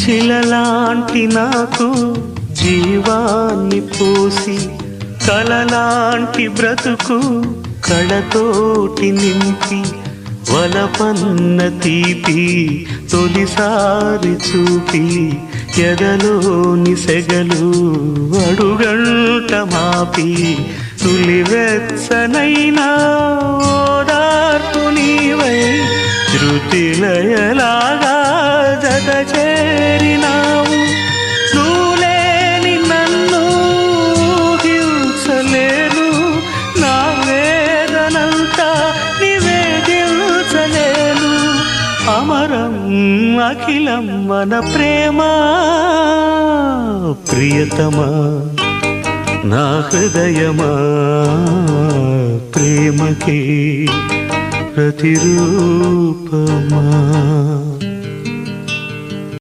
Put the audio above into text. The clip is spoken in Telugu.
శిలలాంటి నాకు జీవాన్ని పోసి కలలాంటి బ్రతుకు కళతోటి నింపి వలపన్న తీపి తొలిసారి చూపి ఎదలోని సెగలు అడుగంట మాపి తులివెచ్చనైనా ఓదార్పు నీవై శృతిలయలాగా జత చేరినావు నువ్వులేని నన్ను హింసలేను నా వేదనంతా నివేదించలేను అమరం అఖిలం మన ప్రేమ ప్రియతమా నా హృదయమా ప్రేమకి ప్రతిరూపమా